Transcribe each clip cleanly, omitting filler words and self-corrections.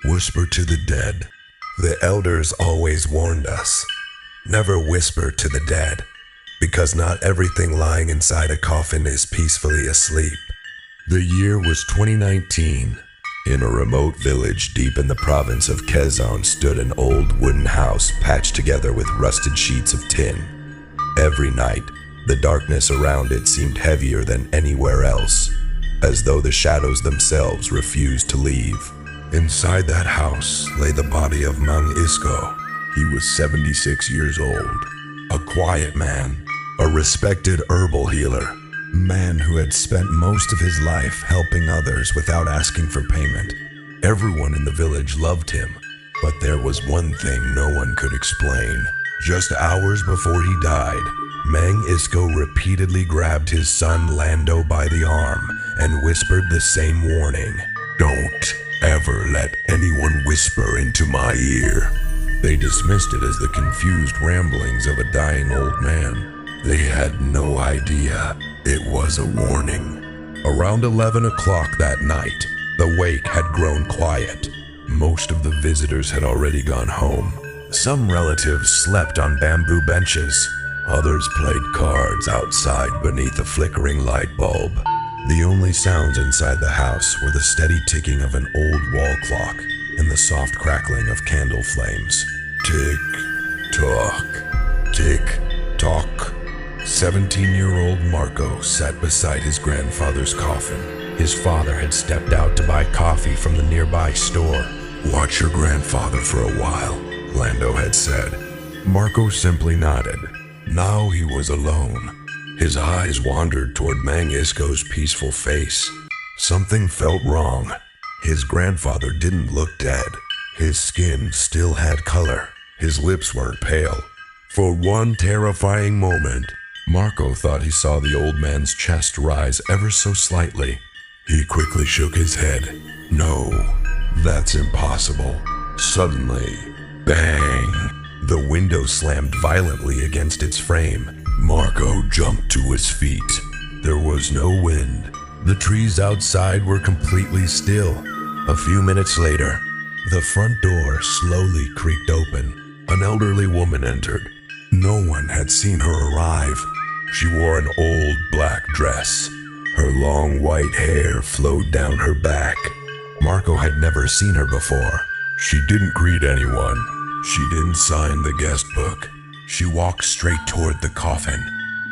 Whisper to the dead. The elders always warned us. Never whisper to the dead, because not everything lying inside a coffin is peacefully asleep. The year was 2019. In a remote village deep in the province of Quezon stood an old wooden house patched together with rusted sheets of tin. Every night, the darkness around it seemed heavier than anywhere else, as though the shadows themselves refused to leave. Inside that house lay the body of Mang Isko. He was 76 years old, a quiet man, a respected herbal healer, man who had spent most of his life helping others without asking for payment. Everyone in the village loved him, but there was one thing no one could explain. Just hours before he died, Mang Isko repeatedly grabbed his son Lando by the arm and whispered the same warning. "Don't ever let anyone whisper into my ear." They dismissed it as the confused ramblings of a dying old man. They had no idea it was a warning. Around 11 o'clock that night, the wake had grown quiet. Most of the visitors had already gone home. Some relatives slept on bamboo benches. Others played cards outside beneath a flickering light bulb. The only sounds inside the house were the steady ticking of an old wall clock and the soft crackling of candle flames. Tick, tock, tick, tock. 17-year-old Marco sat beside his grandfather's coffin. His father had stepped out to buy coffee from the nearby store. "Watch your grandfather for a while," Lando had said. Marco simply nodded. Now he was alone. His eyes wandered toward Mang Isko's peaceful face. Something felt wrong. His grandfather didn't look dead. His skin still had color. His lips weren't pale. For one terrifying moment, Marco thought he saw the old man's chest rise ever so slightly. He quickly shook his head. No, that's impossible. Suddenly, bang! The window slammed violently against its frame. Marco jumped to his feet. There was no wind. The trees outside were completely still. A few minutes later, the front door slowly creaked open. An elderly woman entered. No one had seen her arrive. She wore an old black dress. Her long white hair flowed down her back. Marco had never seen her before. She didn't greet anyone. She didn't sign the guest book. She walked straight toward the coffin.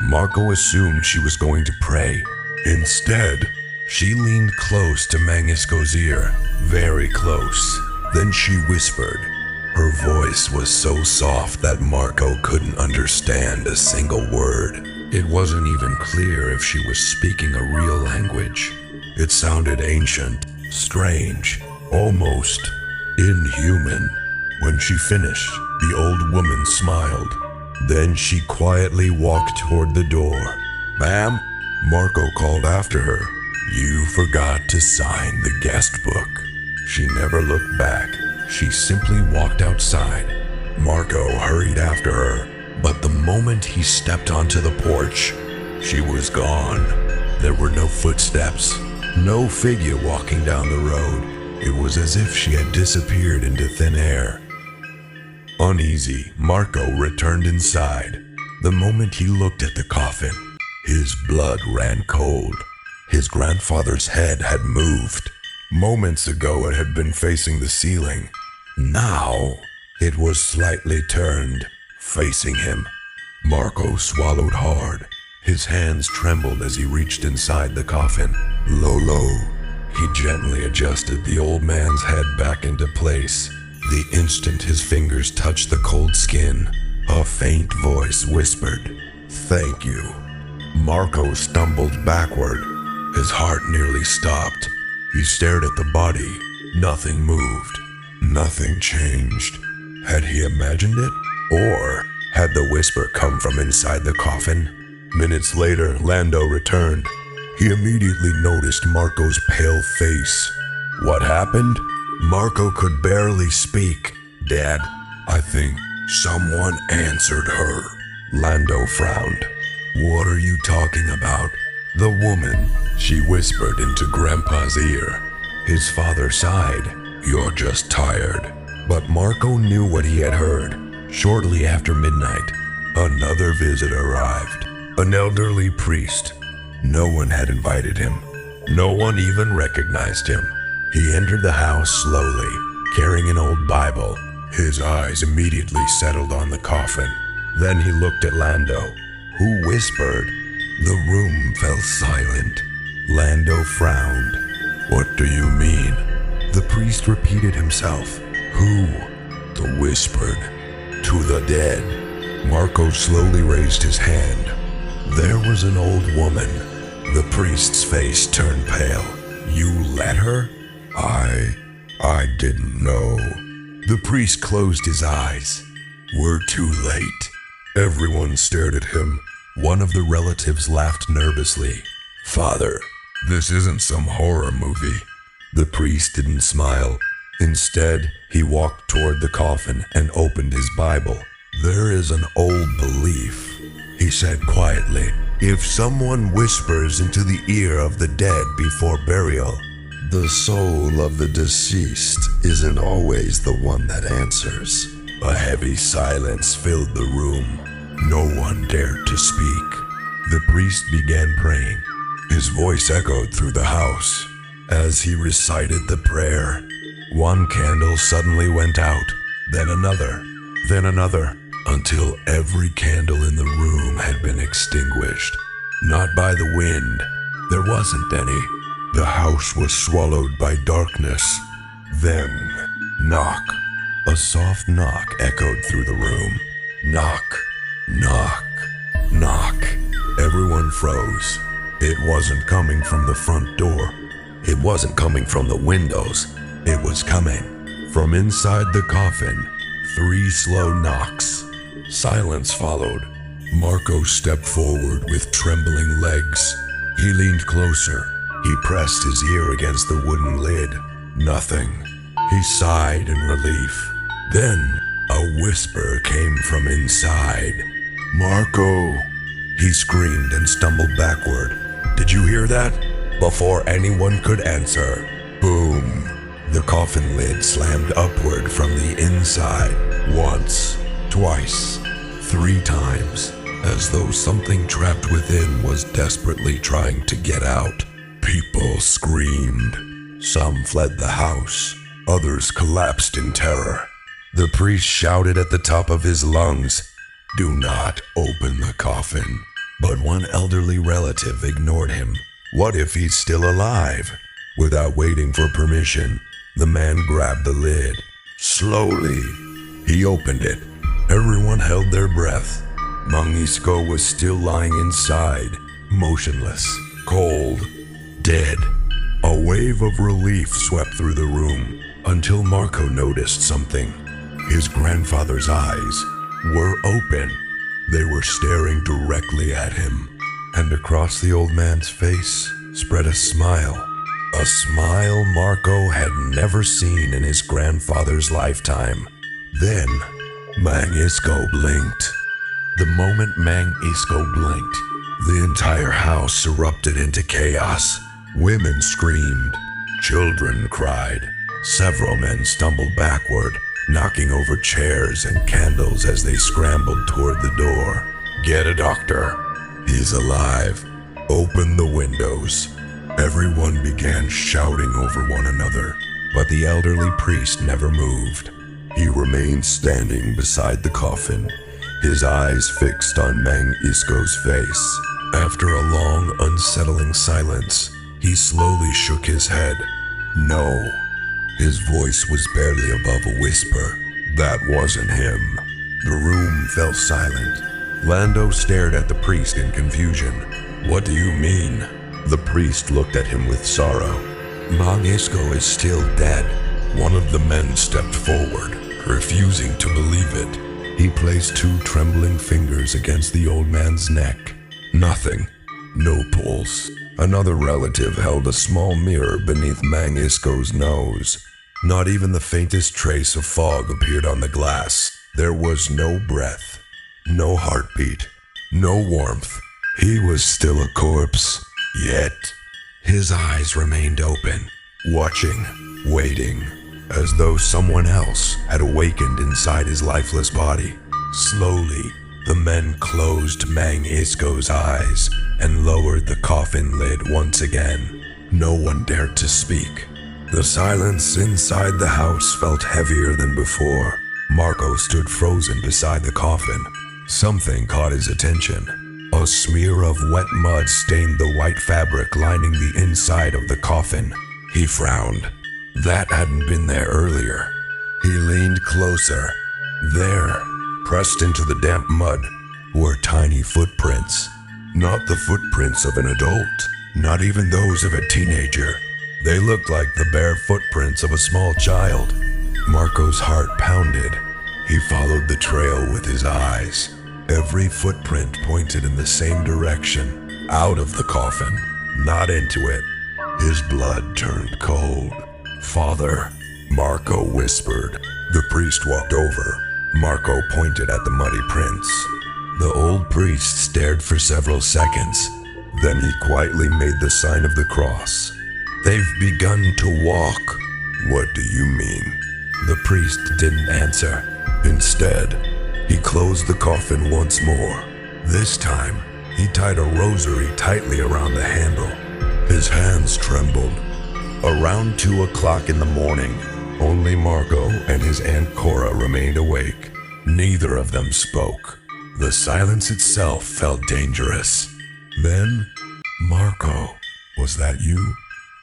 Marco assumed she was going to pray. Instead, she leaned close to Mang Isko's ear, very close. Then she whispered. Her voice was so soft that Marco couldn't understand a single word. It wasn't even clear if she was speaking a real language. It sounded ancient, strange, almost inhuman. When she finished, the old woman smiled. Then she quietly walked toward the door. "Ma'am?" Marco called after her. "You forgot to sign the guest book." She never looked back. She simply walked outside. Marco hurried after her, but the moment he stepped onto the porch, she was gone. There were no footsteps, no figure walking down the road. It was as if she had disappeared into thin air. Uneasy, Marco returned inside. The moment he looked at the coffin, his blood ran cold. His grandfather's head had moved. Moments ago it had been facing the ceiling. Now it was slightly turned, facing him. Marco swallowed hard. His hands trembled as he reached inside the coffin. Low. He gently adjusted the old man's head back into place. The instant his fingers touched the cold skin, a faint voice whispered, "Thank you." Marco stumbled backward. His heart nearly stopped. He stared at the body. Nothing moved. Nothing changed. Had he imagined it? Or had the whisper come from inside the coffin? Minutes later, Lando returned. He immediately noticed Marco's pale face. What happened? Marco could barely speak. "Dad, I think someone answered her." Lando frowned. "What are you talking about?" "The woman," she whispered into Grandpa's ear. His father sighed. You're just tired. But Marco knew what he had heard. Shortly after midnight, another visitor arrived. An elderly priest. No one had invited him. No one even recognized him. He entered the house slowly, carrying an old Bible. His eyes immediately settled on the coffin. Then he looked at Lando, who whispered. The room fell silent. Lando frowned. What do you mean? The priest repeated himself. Who? The whispered. To the dead. Marco slowly raised his hand. There was an old woman. The priest's face turned pale. You let her? I didn't know. The priest closed his eyes. We're too late. Everyone stared at him. One of the relatives laughed nervously. Father, this isn't some horror movie. The priest didn't smile. Instead, he walked toward the coffin and opened his Bible. There is an old belief, he said quietly. If someone whispers into the ear of the dead before burial, the soul of the deceased isn't always the one that answers. A heavy silence filled the room. No one dared to speak. The priest began praying. His voice echoed through the house. As he recited the prayer, one candle suddenly went out, then another, until every candle in the room had been extinguished. Not by the wind. There wasn't any. The house was swallowed by darkness. Then, knock. A soft knock echoed through the room. Knock, knock, knock. Everyone froze. It wasn't coming from the front door. It wasn't coming from the windows. It was coming from inside the coffin. 3 slow knocks. Silence followed. Marco stepped forward with trembling legs. He leaned closer. He pressed his ear against the wooden lid. Nothing. He sighed in relief. Then, a whisper came from inside. Marco! He screamed and stumbled backward. Did you hear that? Before anyone could answer, boom! The coffin lid slammed upward from the inside. Once, twice, 3 times, as though something trapped within was desperately trying to get out. People screamed. Some fled the house. Others collapsed in terror. The priest shouted at the top of his lungs, "Do not open the coffin." But one elderly relative ignored him. What if he's still alive? Without waiting for permission, the man grabbed the lid. Slowly, he opened it. Everyone held their breath. Mangisco was still lying inside, motionless, cold, dead. A wave of relief swept through the room until Marco noticed something. His grandfather's eyes were open. They were staring directly at him, and across the old man's face spread a smile. A smile Marco had never seen in his grandfather's lifetime. Then, Mangisco blinked. The moment Mangisco blinked, the entire house erupted into chaos. Women screamed. Children cried. Several men stumbled backward, knocking over chairs and candles as they scrambled toward the door. Get a doctor. He's alive. Open the windows. Everyone began shouting over one another, but the elderly priest never moved. He remained standing beside the coffin, his eyes fixed on Mangisco's face. After a long, unsettling silence, he slowly shook his head. No. His voice was barely above a whisper. That wasn't him. The room fell silent. Lando stared at the priest in confusion. What do you mean? The priest looked at him with sorrow. Mangisco is still dead. One of the men stepped forward, refusing to believe it. He placed 2 trembling fingers against the old man's neck. Nothing. No pulse. Another relative held a small mirror beneath Mangisco's nose. Not even the faintest trace of fog appeared on the glass. There was no breath, no heartbeat, no warmth. He was still a corpse. Yet, his eyes remained open, watching, waiting. as though someone else had awakened inside his lifeless body. Slowly, the men closed Mang Isko's eyes and lowered the coffin lid once again. No one dared to speak. The silence inside the house felt heavier than before. Marco stood frozen beside the coffin. Something caught his attention. A smear of wet mud stained the white fabric lining the inside of the coffin. He frowned. That hadn't been there earlier. He leaned closer. There, pressed into the damp mud, were tiny footprints. Not the footprints of an adult, not even those of a teenager. They looked like the bare footprints of a small child. Marco's heart pounded. He followed the trail with his eyes. Every footprint pointed in the same direction, out of the coffin, not into it. His blood turned cold. "Father," Marco whispered. The priest walked over. Marco pointed at the muddy prints. The old priest stared for several seconds. Then he quietly made the sign of the cross. "They've begun to walk." "What do you mean?" The priest didn't answer. Instead, he closed the coffin once more. This time, he tied a rosary tightly around the handle. His hands trembled. Around 2 o'clock in the morning, only Marco and his Aunt Cora remained awake. Neither of them spoke. The silence itself felt dangerous. Then, "Marco, was that you?"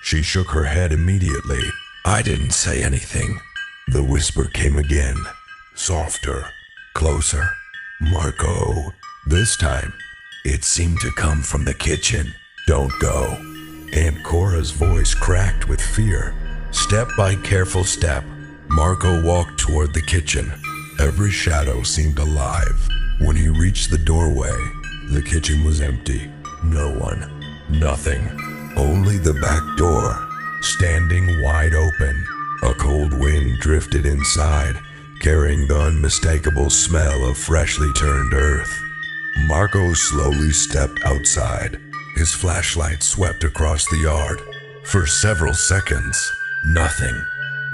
She shook her head immediately. "I didn't say anything." The whisper came again, softer, closer. "Marco." This time, it seemed to come from the kitchen. "Don't go." Aunt Cora's voice cracked with fear. Step by careful step, Marco walked toward the kitchen. Every shadow seemed alive. When he reached the doorway, the kitchen was empty. No one, nothing. Only the back door, standing wide open. A cold wind drifted inside, carrying the unmistakable smell of freshly turned earth. Marco slowly stepped outside. His flashlight swept across the yard. For several seconds, nothing.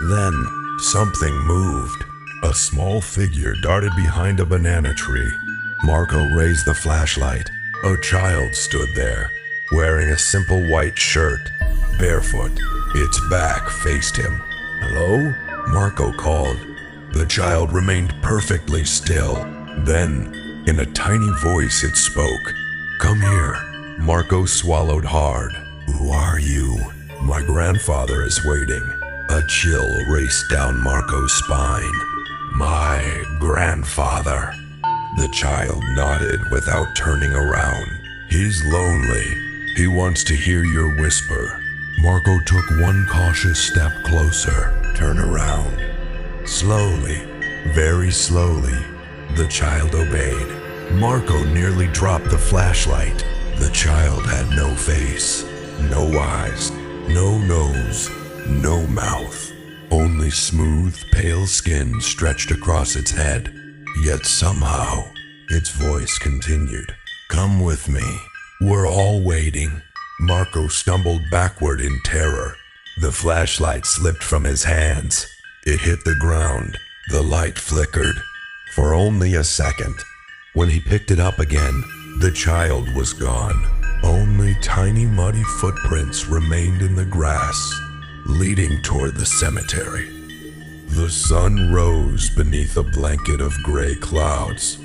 Then, something moved. A small figure darted behind a banana tree. Marco raised the flashlight. A child stood there, wearing a simple white shirt, barefoot. Its back faced him. "Hello?" Marco called. The child remained perfectly still. Then, in a tiny voice, it spoke. "Come here." Marco swallowed hard. "Who are you?" "My grandfather is waiting." A chill raced down Marco's spine. "My grandfather." The child nodded without turning around. "He's lonely. He wants to hear your whisper." Marco took one cautious step closer. "Turn around." Slowly, very slowly, the child obeyed. Marco nearly dropped the flashlight. The child had no face, no eyes, no nose, no mouth. Only smooth, pale skin stretched across its head. Yet somehow, its voice continued. "Come with me. We're all waiting." Marco stumbled backward in terror. The flashlight slipped from his hands. It hit the ground. The light flickered. For only a second. When he picked it up again, the child was gone. Only tiny muddy footprints remained in the grass, leading toward the cemetery. The sun rose beneath a blanket of gray clouds.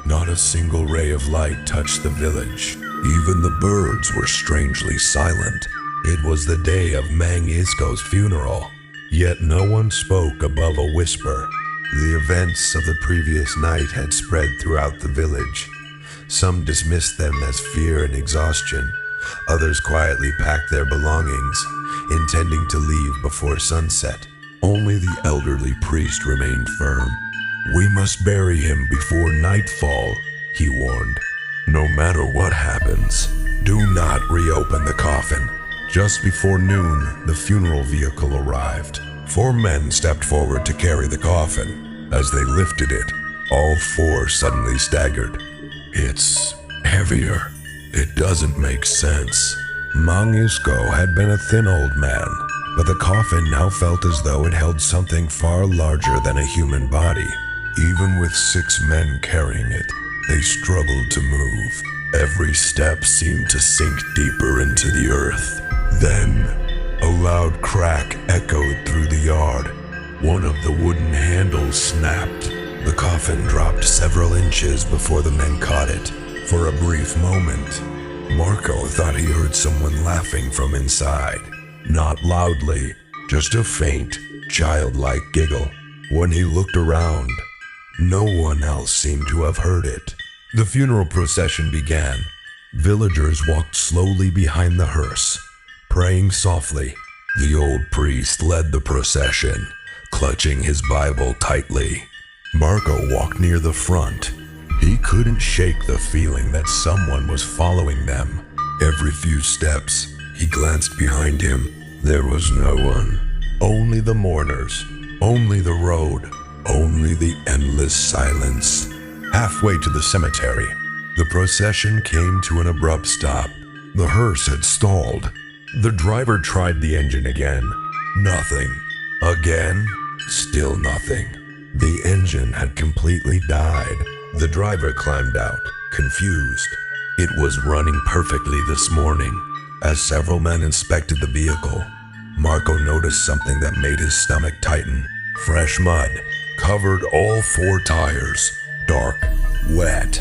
Not a single ray of light touched the village. Even the birds were strangely silent. It was the day of Mang Isko's funeral, yet no one spoke above a whisper. The events of the previous night had spread throughout the village. Some dismissed them as fear and exhaustion. Others quietly packed their belongings, intending to leave before sunset. Only the elderly priest remained firm. "We must bury him before nightfall," he warned. "No matter what happens, do not reopen the coffin." Just before noon, the funeral vehicle arrived. 4 men stepped forward to carry the coffin. As they lifted it, all 4 suddenly staggered. "It's heavier. It doesn't make sense." Mang Isko had been a thin old man, but the coffin now felt as though it held something far larger than a human body. Even with 6 men carrying it, they struggled to move. Every step seemed to sink deeper into the earth. Then, a loud crack echoed through the yard. One of the wooden handles snapped. The coffin dropped several inches before the men caught it. For a brief moment, Marco thought he heard someone laughing from inside. Not loudly, just a faint, childlike giggle. When he looked around, no one else seemed to have heard it. The funeral procession began. Villagers walked slowly behind the hearse, praying softly. The old priest led the procession, clutching his Bible tightly. Marco walked near the front. He couldn't shake the feeling that someone was following them. Every few steps, he glanced behind him. There was no one. Only the mourners. Only the road. Only the endless silence. Halfway to the cemetery, the procession came to an abrupt stop. The hearse had stalled. The driver tried the engine again. Nothing. Again. Still nothing. The engine had completely died. The driver climbed out, confused. It was running perfectly this morning. As several men inspected the vehicle, Marco noticed something that made his stomach tighten. Fresh mud covered all 4 tires, dark, wet,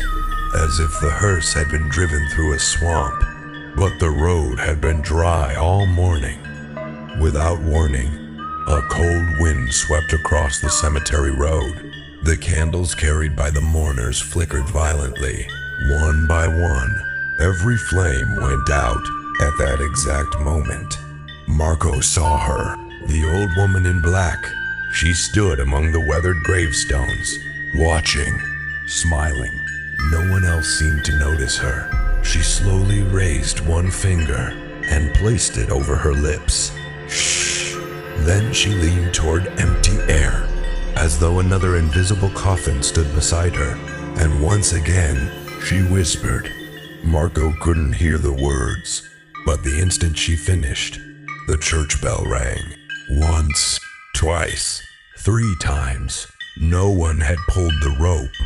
as if the hearse had been driven through a swamp. But the road had been dry all morning. Without warning, a cold wind swept across the cemetery road. The candles carried by the mourners flickered violently. One by one, every flame went out. At that exact moment, Marco saw her, the old woman in black. She stood among the weathered gravestones, watching, smiling. No one else seemed to notice her. She slowly raised one finger and placed it over her lips. Shh. Then she leaned toward empty air, as though another invisible coffin stood beside her. And once again, she whispered. Marco couldn't hear the words, but the instant she finished, the church bell rang. Once, twice, 3 times. No one had pulled the rope.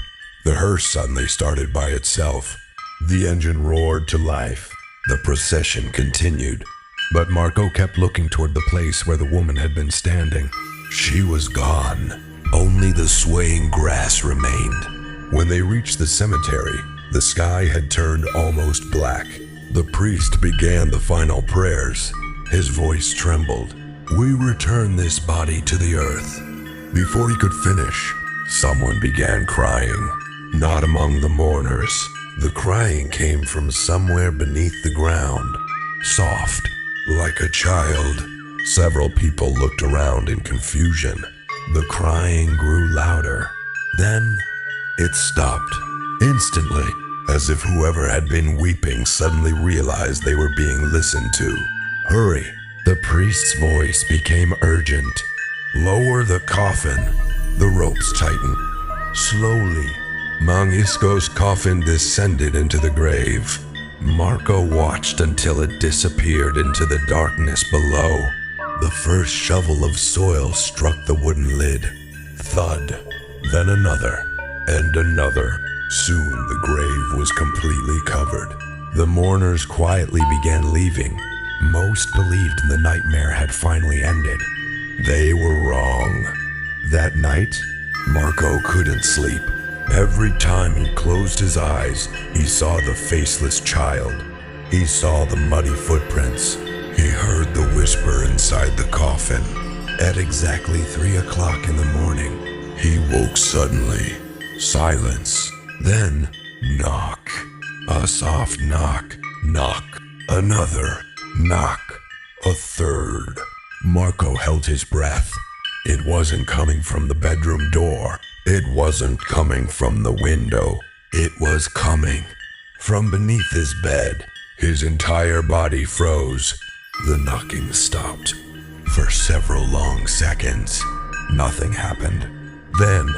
The hearse suddenly started by itself. The engine roared to life. The procession continued, but Marco kept looking toward the place where the woman had been standing. She was gone. Only the swaying grass remained. When they reached the cemetery, the sky had turned almost black. The priest began the final prayers. His voice trembled. We return this body to the earth. Before he could finish, someone began crying. Not among the mourners. The crying came from somewhere beneath the ground. Soft, like a child. Several people looked around in confusion. The crying grew louder. Then, it stopped. Instantly, as if whoever had been weeping suddenly realized they were being listened to. Hurry! The priest's voice became urgent. Lower the coffin. The ropes tightened. Slowly, Mangisco's coffin descended into the grave. Marco watched until it disappeared into the darkness below. The first shovel of soil struck the wooden lid. Thud. Then another. And another. Soon the grave was completely covered. The mourners quietly began leaving. Most believed the nightmare had finally ended. They were wrong. That night, Marco couldn't sleep. Every time he closed his eyes, he saw the faceless child. He saw the muddy footprints. He heard the whisper inside the coffin. At exactly 3 o'clock in the morning, he woke suddenly. Silence. Then, knock. A soft knock. Knock. Another. Knock. A third. Marco held his breath. It wasn't coming from the bedroom door. It wasn't coming from the window. It was coming from beneath his bed. His entire body froze. The knocking stopped. For several long seconds, nothing happened. Then,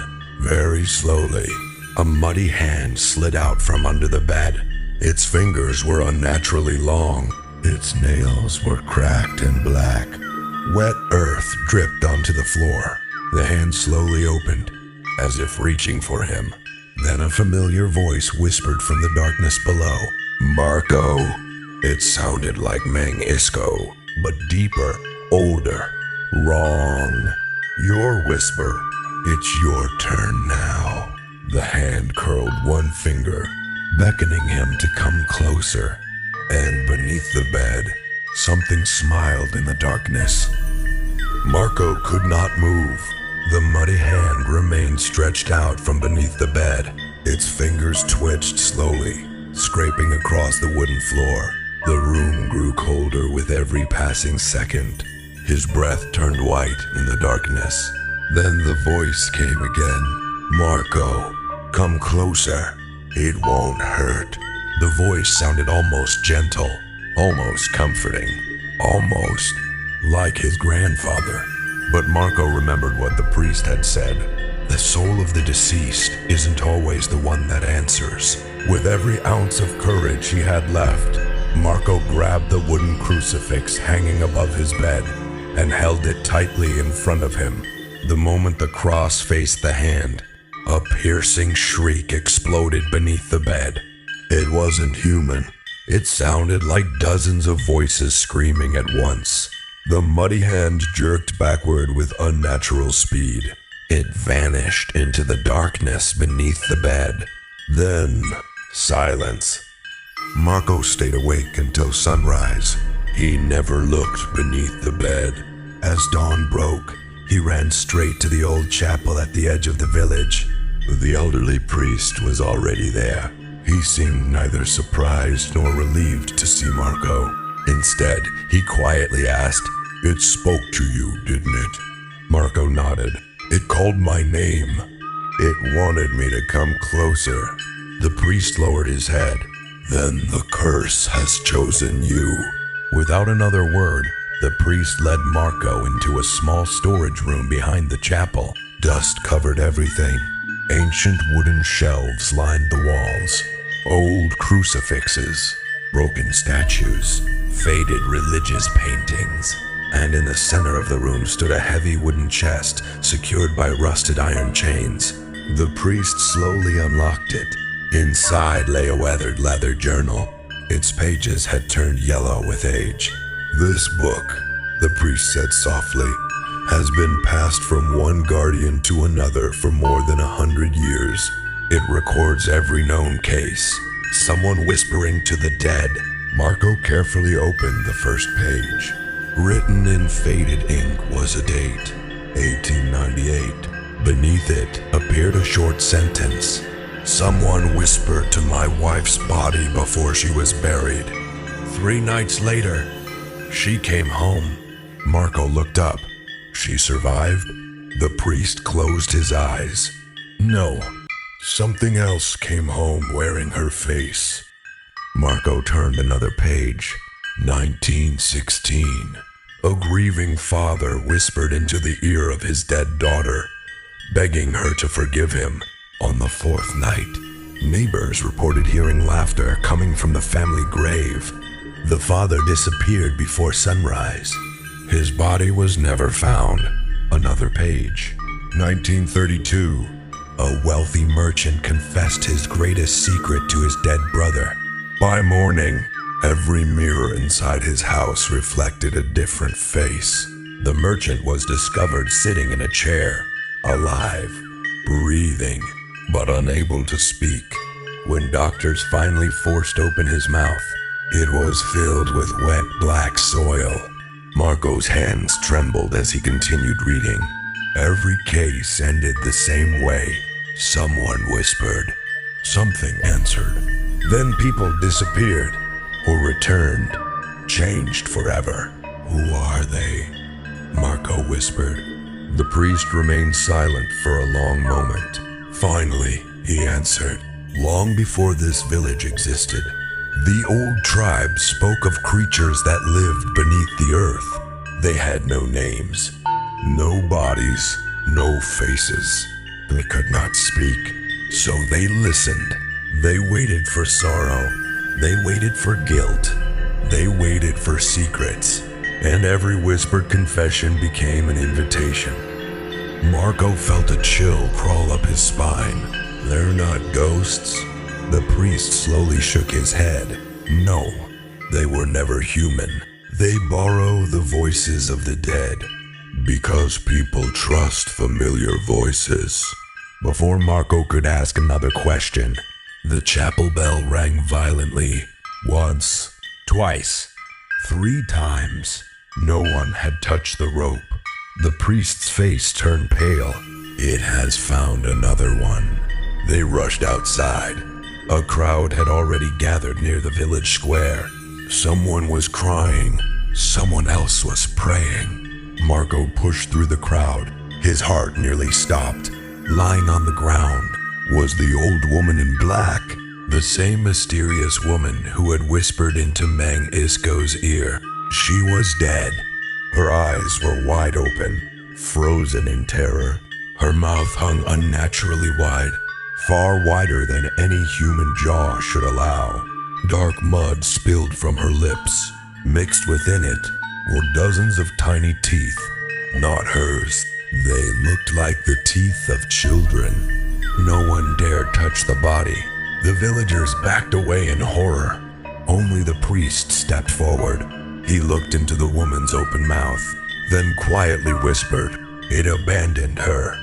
very slowly, a muddy hand slid out from under the bed. Its fingers were unnaturally long. Its nails were cracked and black. Wet earth dripped onto the floor. The hand slowly opened, as if reaching for him. Then a familiar voice whispered from the darkness below. "Marco." It sounded like Mang Isco, but deeper, older. "Wrong. Your whisper. It's your turn now." The hand curled one finger, beckoning him to come closer. And beneath the bed, something smiled in the darkness. Marco could not move. The muddy hand remained stretched out from beneath the bed. Its fingers twitched slowly, scraping across the wooden floor. The room grew colder with every passing second. His breath turned white in the darkness. Then the voice came again. "Marco, come closer. It won't hurt." The voice sounded almost gentle, almost comforting, almost like his grandfather. But Marco remembered what the priest had said. The soul of the deceased isn't always the one that answers. With every ounce of courage he had left, Marco grabbed the wooden crucifix hanging above his bed and held it tightly in front of him. The moment the cross faced the hand, a piercing shriek exploded beneath the bed. It wasn't human. It sounded like dozens of voices screaming at once. The muddy hand jerked backward with unnatural speed. It vanished into the darkness beneath the bed. Then, silence. Marco stayed awake until sunrise. He never looked beneath the bed. As dawn broke, he ran straight to the old chapel at the edge of the village. The elderly priest was already there. He seemed neither surprised nor relieved to see Marco. Instead, he quietly asked, "It spoke to you, didn't it?" Marco nodded. "It called my name. It wanted me to come closer." The priest lowered his head. "Then the curse has chosen you." Without another word, the priest led Marco into a small storage room behind the chapel. Dust covered everything. Ancient wooden shelves lined the walls. Old crucifixes, broken statues, faded religious paintings. And in the center of the room stood a heavy wooden chest secured by rusted iron chains. The priest slowly unlocked it. Inside lay a weathered leather journal. Its pages had turned yellow with age. "This book," the priest said softly, "has been passed from one guardian to another for more than 100 years. It records every known case. Someone whispering to the dead." Marco carefully opened the first page. Written in faded ink was a date, 1898. Beneath it appeared a short sentence. "Someone whispered to my wife's body before she was buried. 3 nights later, she came home." Marco looked up. "She survived?" The priest closed his eyes. "No. Something else came home wearing her face." Marco turned another page. 1916. A grieving father whispered into the ear of his dead daughter, begging her to forgive him. On the 4th night, neighbors reported hearing laughter coming from the family grave. The father disappeared before sunrise. His body was never found. Another page. 1932. A wealthy merchant confessed his greatest secret to his dead brother. By morning, every mirror inside his house reflected a different face. The merchant was discovered sitting in a chair, alive, breathing, but unable to speak. When doctors finally forced open his mouth, it was filled with wet black soil. Marco's hands trembled as he continued reading. Every case ended the same way. Someone whispered. Something answered. Then people disappeared or returned, changed forever. "Who are they?" Marco whispered. The priest remained silent for a long moment. Finally, he answered. "Long before this village existed, the old tribe spoke of creatures that lived beneath the earth. They had no names, no bodies, no faces. They could not speak, so they listened. They waited for sorrow. They waited for guilt. They waited for secrets. and every whispered confession became an invitation. Marco felt a chill crawl up his spine. They're not ghosts. The priest slowly shook his head. No, they were never human. They borrow the voices of the dead, because people trust familiar voices. Before Marco could ask another question, the chapel bell rang violently. Once, twice, 3 times. No one had touched the rope. The priest's face turned pale. It has found another one. They rushed outside. A crowd had already gathered near the village square. Someone was crying. Someone else was praying. Marco pushed through the crowd. His heart nearly stopped. Lying on the ground was the old woman in black, the same mysterious woman who had whispered into Mang Isco's ear. She was dead. Her eyes were wide open, frozen in terror. Her mouth hung unnaturally wide, far wider than any human jaw should allow. Dark mud spilled from her lips. Mixed within it were dozens of tiny teeth. Not hers. They looked like the teeth of children. No one dared touch the body. The villagers backed away in horror. Only the priest stepped forward. He looked into the woman's open mouth, then quietly whispered, "It abandoned her."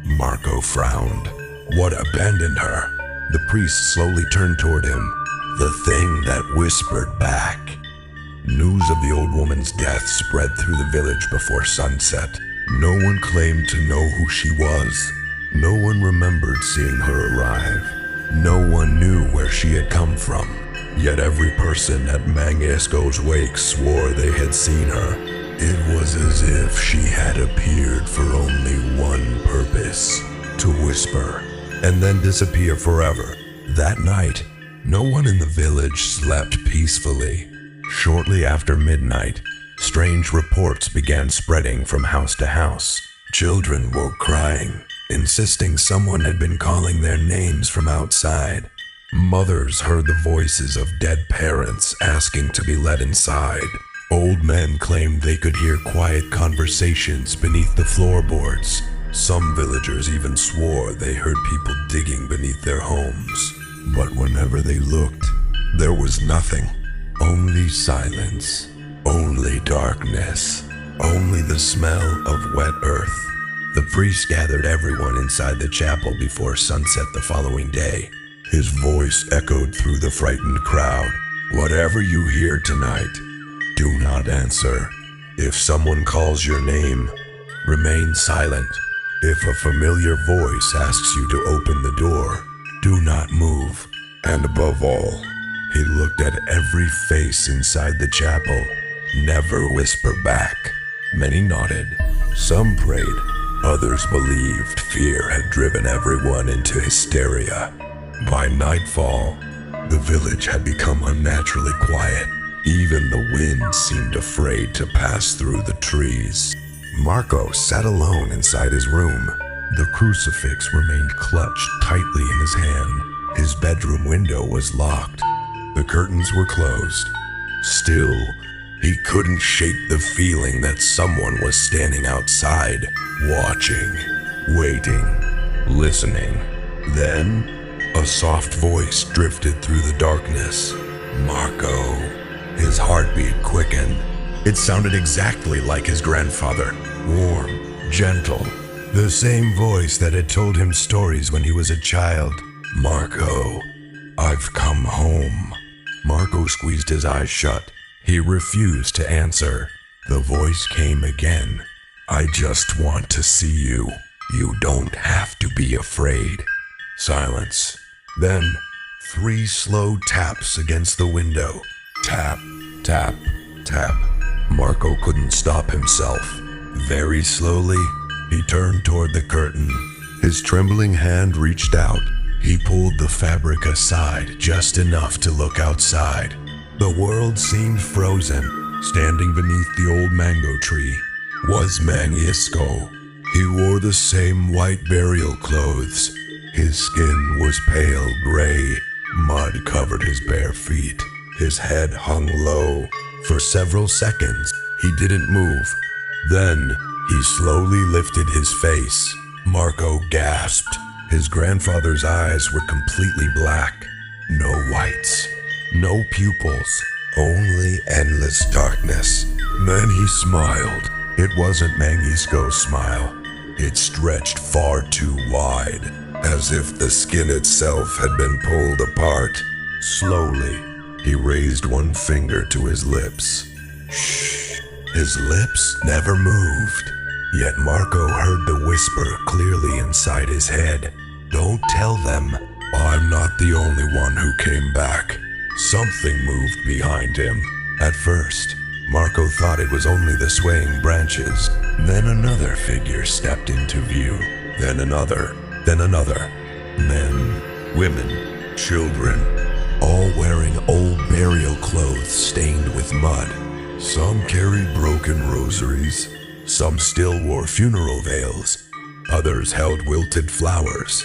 Marco frowned. What abandoned her? The priest slowly turned toward him. The thing that whispered back. News of the old woman's death spread through the village before sunset. No one claimed to know who she was. No one remembered seeing her arrive. No one knew where she had come from. Yet every person at Mang Isco's wake swore they had seen her. It was as if she had appeared for only one purpose: to whisper, and then disappear forever. That night, no one in the village slept peacefully. Shortly after midnight, strange reports began spreading from house to house. Children woke crying, insisting someone had been calling their names from outside. Mothers heard the voices of dead parents asking to be let inside. Old men claimed they could hear quiet conversations beneath the floorboards. Some villagers even swore they heard people digging beneath their homes. But whenever they looked, there was nothing. Only silence. Only darkness. Only the smell of wet earth. The priest gathered everyone inside the chapel before sunset the following day. His voice echoed through the frightened crowd. Whatever you hear tonight, do not answer. If someone calls your name, remain silent. If a familiar voice asks you to open the door, do not move. And above all, he looked at every face inside the chapel. Never whisper back. Many nodded. Some prayed. Others believed fear had driven everyone into hysteria. By nightfall, the village had become unnaturally quiet. Even the wind seemed afraid to pass through the trees. Marco sat alone inside his room. The crucifix remained clutched tightly in his hand. His bedroom window was locked. The curtains were closed. Still, he couldn't shake the feeling that someone was standing outside, watching, waiting, listening. Then, a soft voice drifted through the darkness. Marco. His heartbeat quickened. It sounded exactly like his grandfather. Warm, gentle. The same voice that had told him stories when he was a child. Marco, I've come home. Marco squeezed his eyes shut. He refused to answer. The voice came again. I just want to see you. You don't have to be afraid. Silence. Then, 3 slow taps against the window. Tap, tap, tap. Marco couldn't stop himself. Very slowly, he turned toward the curtain. His trembling hand reached out. He pulled the fabric aside just enough to look outside. The world seemed frozen. Standing beneath the old mango tree was Mang Isco. He wore the same white burial clothes. His skin was pale gray. Mud covered his bare feet. His head hung low. For several seconds, He didn't move. Then, he slowly lifted his face. Marco gasped. His grandfather's eyes were completely black. No whites. No pupils. Only endless darkness. Then he smiled. It wasn't Mengisko's smile. It stretched far too wide, as if the skin itself had been pulled apart. Slowly, he raised one finger to his lips. Shh. His lips never moved. Yet Marco heard the whisper clearly inside his head. Don't tell them. I'm not the only one who came back. Something moved behind him. At first, Marco thought it was only the swaying branches. Then another figure stepped into view. Then another. Then another. Men, women, children, all wearing old burial clothes stained with mud. Some carried broken rosaries. Some still wore funeral veils. Others held wilted flowers.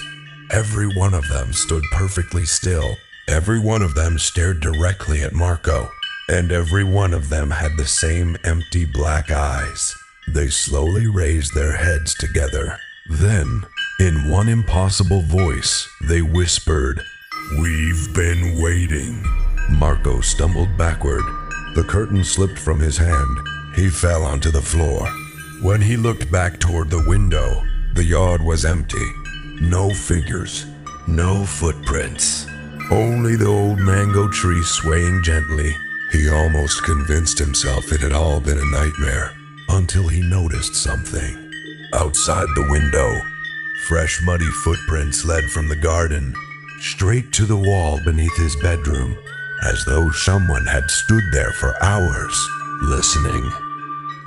Every one of them stood perfectly still. Every one of them stared directly at Marco. And every one of them had the same empty black eyes. They slowly raised their heads together. Then, in one impossible voice, they whispered, "We've been waiting." Marco stumbled backward. The curtain slipped from his hand. He fell onto the floor. When he looked back toward the window, the yard was empty. No figures, no footprints. Only the old mango tree swaying gently. He almost convinced himself it had all been a nightmare, until he noticed something. Outside the window, fresh muddy footprints led from the garden, straight to the wall beneath his bedroom, as though someone had stood there for hours, listening.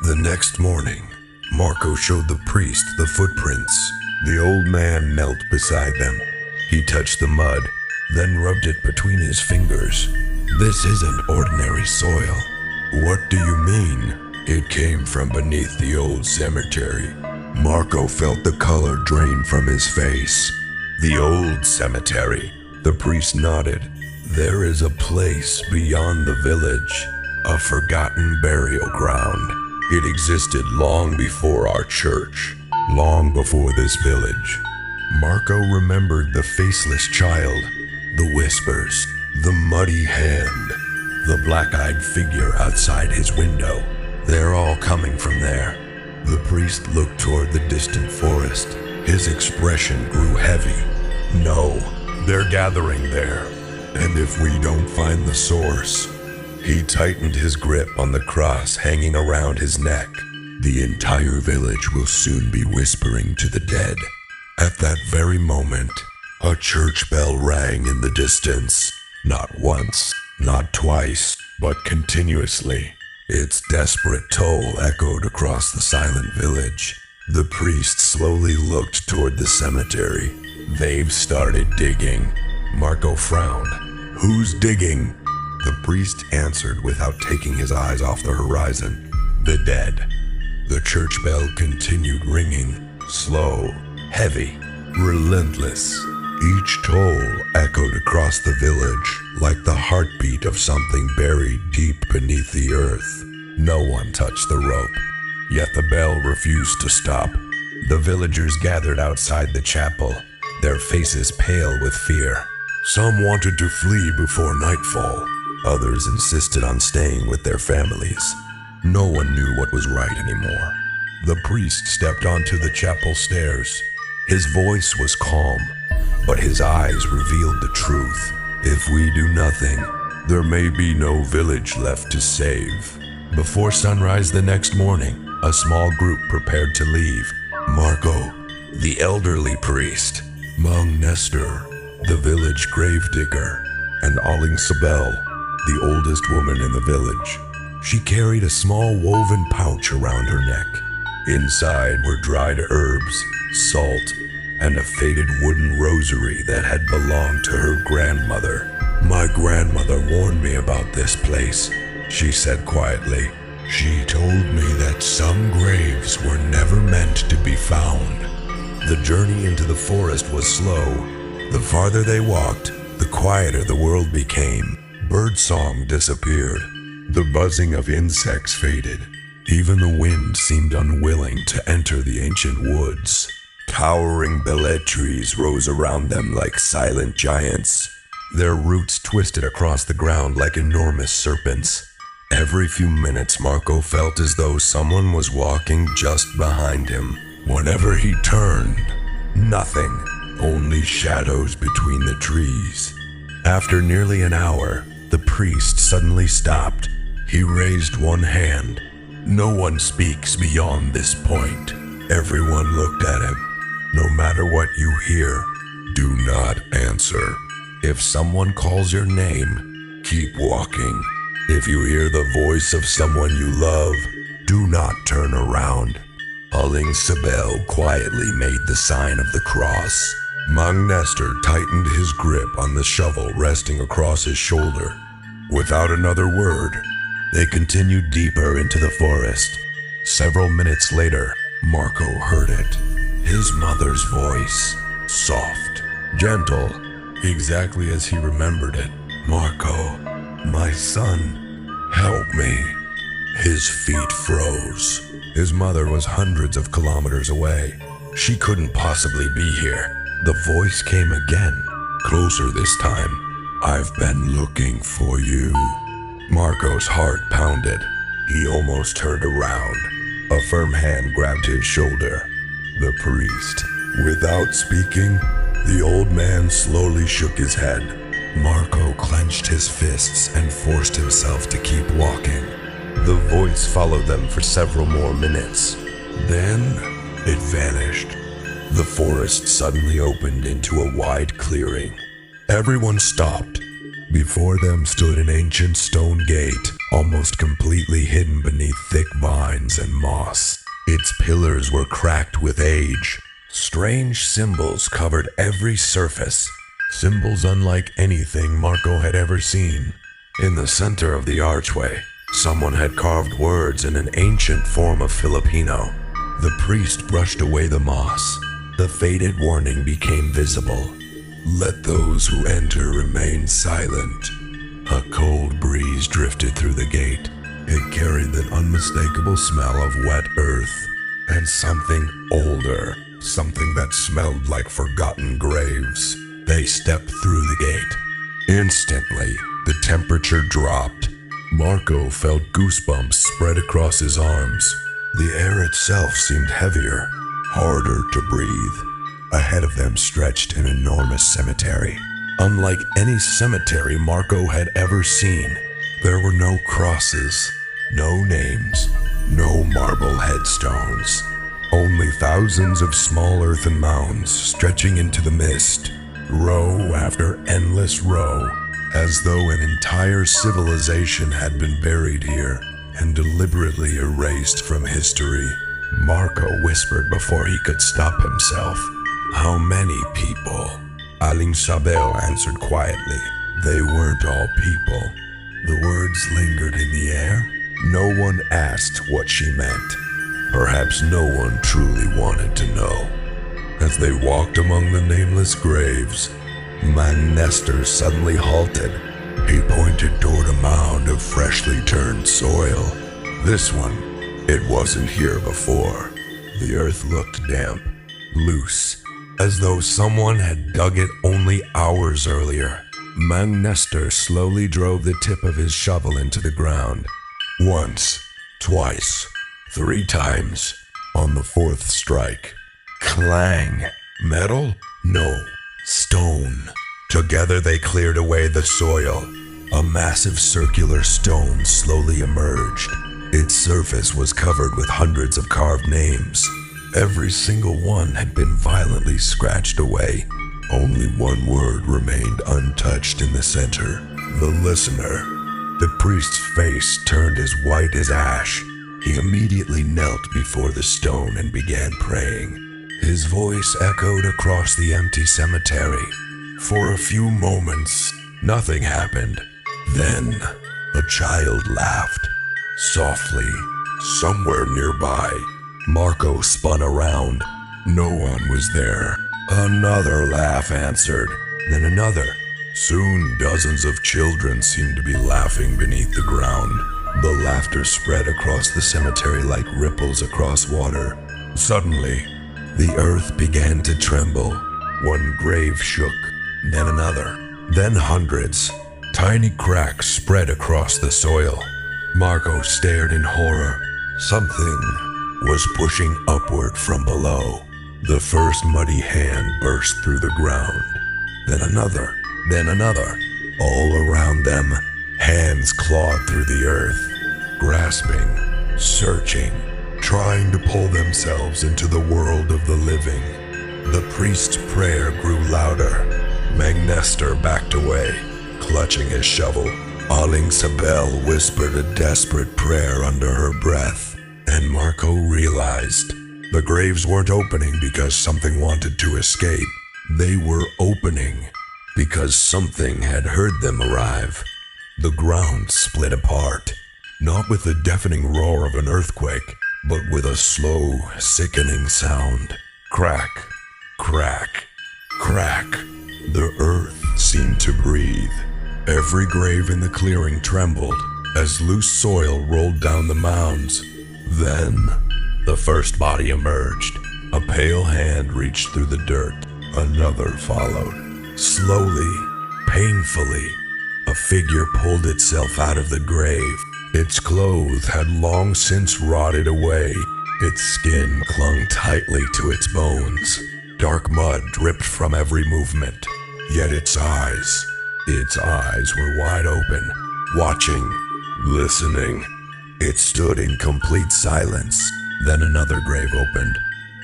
The next morning, Marco showed the priest the footprints. The old man knelt beside them. He touched the mud, then rubbed it between his fingers. "This isn't ordinary soil." "What do you mean?" "It came from beneath the old cemetery." Marco felt the color drain from his face. "The old cemetery." The priest nodded. "There is a place beyond the village, a forgotten burial ground. It existed long before our church, long before this village." Marco remembered the faceless child, the whispers, the muddy hand, the black-eyed figure outside his window. They're all coming from there. The priest looked toward the distant forest. His expression grew heavy. "No, they're gathering there. And if we don't find the source..." He tightened his grip on the cross hanging around his neck. "The entire village will soon be whispering to the dead." At that very moment, a church bell rang in the distance. Not once, not twice, but continuously. Its desperate toll echoed across the silent village. The priest slowly looked toward the cemetery. "They've started digging." Marco frowned. "Who's digging?" The priest answered without taking his eyes off the horizon. "The dead." The church bell continued ringing, slow, heavy, relentless. Each toll echoed across the village like the heartbeat of something buried deep beneath the earth. No one touched the rope, yet the bell refused to stop. The villagers gathered outside the chapel, their faces pale with fear. Some wanted to flee before nightfall. Others insisted on staying with their families. No one knew what was right anymore. The priest stepped onto the chapel stairs. His voice was calm, but his eyes revealed the truth. If we do nothing, there may be no village left to save. Before sunrise the next morning, a small group prepared to leave. Marco, the elderly priest, Mang Nestor, the village gravedigger, and Aling Sabel, the oldest woman in the village. She carried a small woven pouch around her neck. Inside were dried herbs, salt, and a faded wooden rosary that had belonged to her grandmother. "My grandmother warned me about this place," she said quietly. "She told me that some graves were never meant to be found." The journey into the forest was slow. The farther they walked, the quieter the world became. Birdsong disappeared. The buzzing of insects faded. Even the wind seemed unwilling to enter the ancient woods. Towering beled trees rose around them like silent giants. Their roots twisted across the ground like enormous serpents. Every few minutes, Marco felt as though someone was walking just behind him. Whenever he turned, nothing, only shadows between the trees. After nearly an hour, the priest suddenly stopped. He raised one hand. No one speaks beyond this point. Everyone looked at him. No matter what you hear, do not answer. If someone calls your name, keep walking. If you hear the voice of someone you love, do not turn around. Aling Sabel quietly made the sign of the cross. Mang Nestor tightened his grip on the shovel resting across his shoulder. Without another word, they continued deeper into the forest. Several minutes later, Marco heard it. His mother's voice, soft, gentle, exactly as he remembered it. "Marco, my son, help me." His feet froze. His mother was hundreds of kilometers away. She couldn't possibly be here. The voice came again, closer this time. "I've been looking for you." Marco's heart pounded. He almost turned around. A firm hand grabbed his shoulder. The priest. Without speaking, the old man slowly shook his head. Marco clenched his fists and forced himself to keep walking. The voice followed them for several more minutes. Then, it vanished. The forest suddenly opened into a wide clearing. Everyone stopped. Before them stood an ancient stone gate, almost completely hidden beneath thick vines and moss. Its pillars were cracked with age. Strange symbols covered every surface, symbols unlike anything Marco had ever seen. In the center of the archway, someone had carved words in an ancient form of Filipino. The priest brushed away the moss. The faded warning became visible. "Let those who enter remain silent." A cold breeze drifted through the gate. It carried the unmistakable smell of wet earth and something older, something that smelled like forgotten graves. They stepped through the gate. Instantly, the temperature dropped. Marco felt goosebumps spread across his arms. The air itself seemed heavier, harder to breathe. Ahead of them stretched an enormous cemetery. Unlike any cemetery Marco had ever seen, there were no crosses, no names, no marble headstones. Only thousands of small earthen mounds stretching into the mist, row after endless row, as though an entire civilization had been buried here and deliberately erased from history. Marco whispered before he could stop himself. "How many people?" Aling Sabel answered quietly. They weren't all people. The words lingered in the air. No one asked what she meant. Perhaps no one truly wanted to know. As they walked among the nameless graves, Mang Nestor suddenly halted. He pointed toward a mound of freshly turned soil. This one, it wasn't here before. The earth looked damp, loose, as though someone had dug it only hours earlier. Mang Nestor slowly drove the tip of his shovel into the ground. Once, twice, 3 times. On the 4th strike, clang. Metal? No. Stone. Together they cleared away the soil. A massive circular stone slowly emerged. Its surface was covered with hundreds of carved names. Every single one had been violently scratched away. Only one word remained untouched in the center. The listener. The priest's face turned as white as ash. He immediately knelt before the stone and began praying. His voice echoed across the empty cemetery. For a few moments, nothing happened. Then, a child laughed. Softly, somewhere nearby. Marco spun around. No one was there. Another laugh answered, then another. Soon dozens of children seemed to be laughing beneath the ground. The laughter spread across the cemetery like ripples across water. Suddenly, the earth began to tremble. One grave shook, then another, then hundreds. Tiny cracks spread across the soil. Marco stared in horror. Something was pushing upward from below. The first muddy hand burst through the ground. Then another, then another. All around them, hands clawed through the earth, grasping, searching, trying to pull themselves into the world of the living. The priest's prayer grew louder. Magnester backed away, clutching his shovel. Aling Sabel whispered a desperate prayer under her breath, and Marco realized the graves weren't opening because something wanted to escape. They were opening because something had heard them arrive. The ground split apart, not with the deafening roar of an earthquake, but with a slow, sickening sound. Crack, crack, crack. The earth seemed to breathe. Every grave in the clearing trembled as loose soil rolled down the mounds. Then, the first body emerged. A pale hand reached through the dirt. Another followed. Slowly, painfully, a figure pulled itself out of the grave. Its clothes had long since rotted away. Its skin clung tightly to its bones. Dark mud dripped from every movement. Yet its eyes were wide open, watching, listening. It stood in complete silence. Then another grave opened.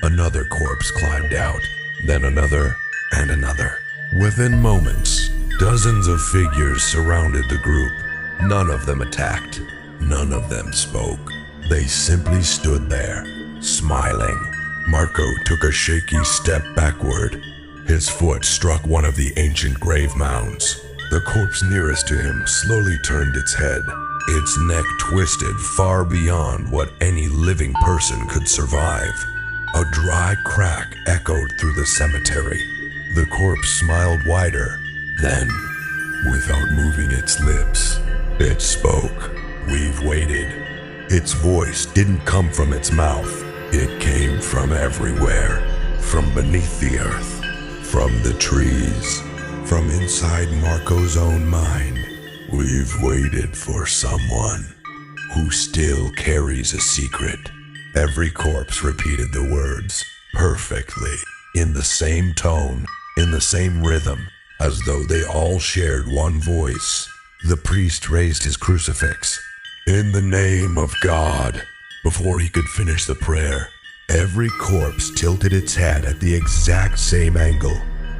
Another corpse climbed out. Then another and another. Within moments, dozens of figures surrounded the group. None of them attacked. None of them spoke. They simply stood there, smiling. Marco took a shaky step backward. His foot struck one of the ancient grave mounds. The corpse nearest to him slowly turned its head. Its neck twisted far beyond what any living person could survive. A dry crack echoed through the cemetery. The corpse smiled wider. Then, without moving its lips, it spoke. "We've waited." Its voice didn't come from its mouth. It came from everywhere. From beneath the earth. From the trees. From inside Marco's own mind. "We've waited for someone who still carries a secret." Every corpse repeated the words perfectly, in the same tone, in the same rhythm, as though they all shared one voice. The priest raised his crucifix. "In the name of God." Before he could finish the prayer, every corpse tilted its head at the exact same angle.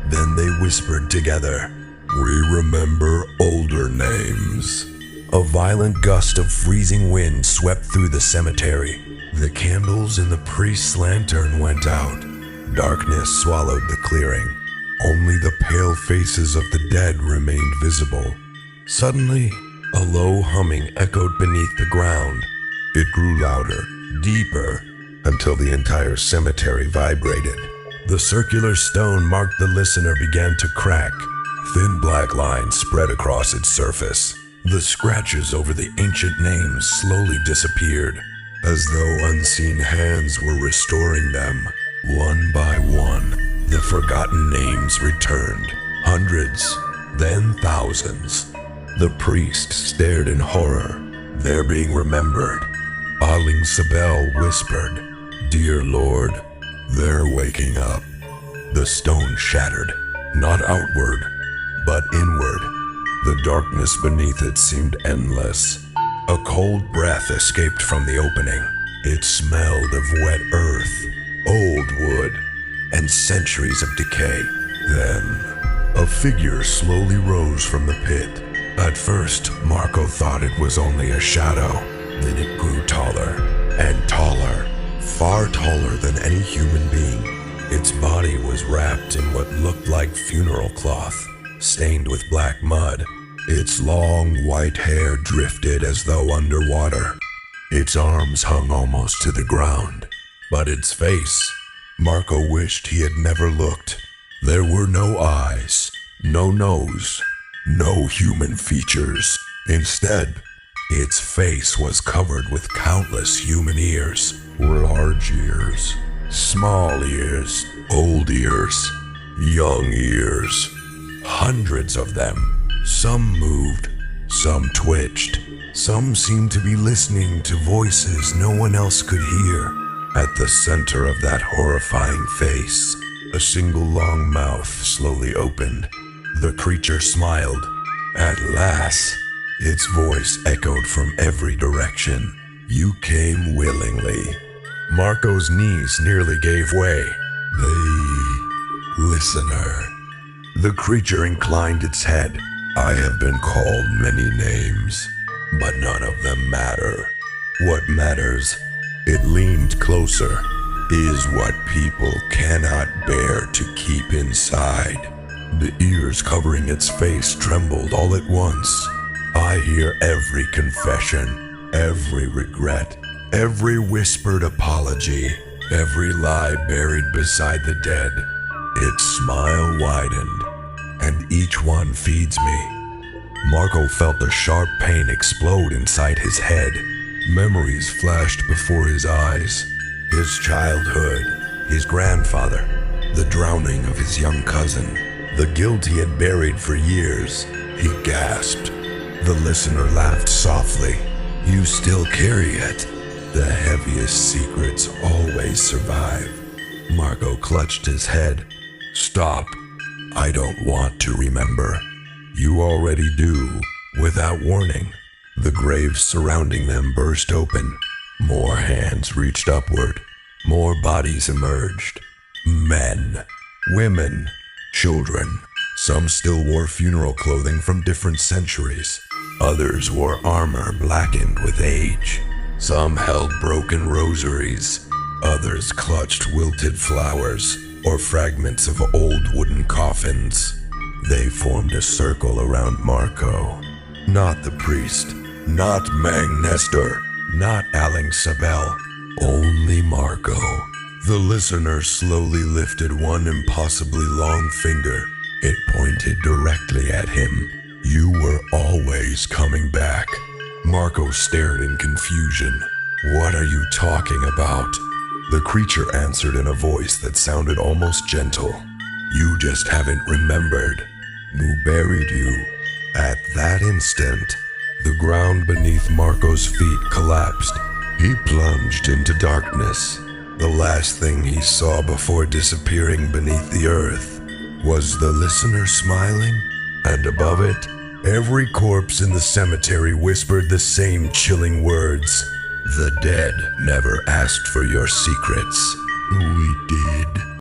Then they whispered together, "We remember older names." A violent gust of freezing wind swept through the cemetery. The candles in the priest's lantern went out. Darkness swallowed the clearing. Only the pale faces of the dead remained visible. Suddenly, a low humming echoed beneath the ground. It grew louder, deeper, until the entire cemetery vibrated. The circular stone marked the listener began to crack. Thin black lines spread across its surface. The scratches over the ancient names slowly disappeared, as though unseen hands were restoring them. One by one, the forgotten names returned. Hundreds, then thousands. The priest stared in horror. They're being remembered. Aling Sabel whispered, "Dear Lord, they're waking up." The stone shattered, not outward, but inward. The darkness beneath it seemed endless. A cold breath escaped from the opening. It smelled of wet earth, old wood, and centuries of decay. Then, a figure slowly rose from the pit. At first, Marco thought it was only a shadow. Then it grew taller and taller, far taller than any human being. Its body was wrapped in what looked like funeral cloth, stained with black mud. Its long white hair drifted as though underwater. Its arms hung almost to the ground. But its face, Marco wished he had never looked. There were no eyes, no nose, no human features. Instead, Its face was covered with countless human ears. Large ears, small ears, old ears, young ears. Hundreds of them. Some moved, some twitched. Some seemed to be listening to voices no one else could hear. At the center of that horrifying face, a single long mouth slowly opened. The creature smiled. At last, its voice echoed from every direction. You came willingly. Marco's knees nearly gave way. The listener. The creature inclined its head. I have been called many names, but none of them matter. What matters, it leaned closer, is what people cannot bear to keep inside. The ears covering its face trembled all at once. I hear every confession, every regret, every whispered apology, every lie buried beside the dead. Its smile widened, and each one feeds me. Marco felt the sharp pain explode inside his head. Memories flashed before his eyes. His childhood, his grandfather, the drowning of his young cousin, the guilt he had buried for years. He gasped. The listener laughed softly. You still carry it. The heaviest secrets always survive. Marco clutched his head. Stop. I don't want to remember. You already do. Without warning, the graves surrounding them burst open. More hands reached upward. More bodies emerged. Men, women, children. Some still wore funeral clothing from different centuries. Others wore armor blackened with age. Some held broken rosaries. Others clutched wilted flowers or fragments of old wooden coffins. They formed a circle around Marco. Not the priest, not Mang Nestor, not Aling Sabel, only Marco. The listener slowly lifted one impossibly long finger. It pointed directly at him. You were always coming back. Marco stared in confusion. What are you talking about? The creature answered in a voice that sounded almost gentle. You just haven't remembered. Who buried you? At that instant, the ground beneath Marco's feet collapsed. He plunged into darkness. The last thing he saw before disappearing beneath the earth was the listener smiling, and above it, every corpse in the cemetery whispered the same chilling words. The dead never asked for your secrets. We did.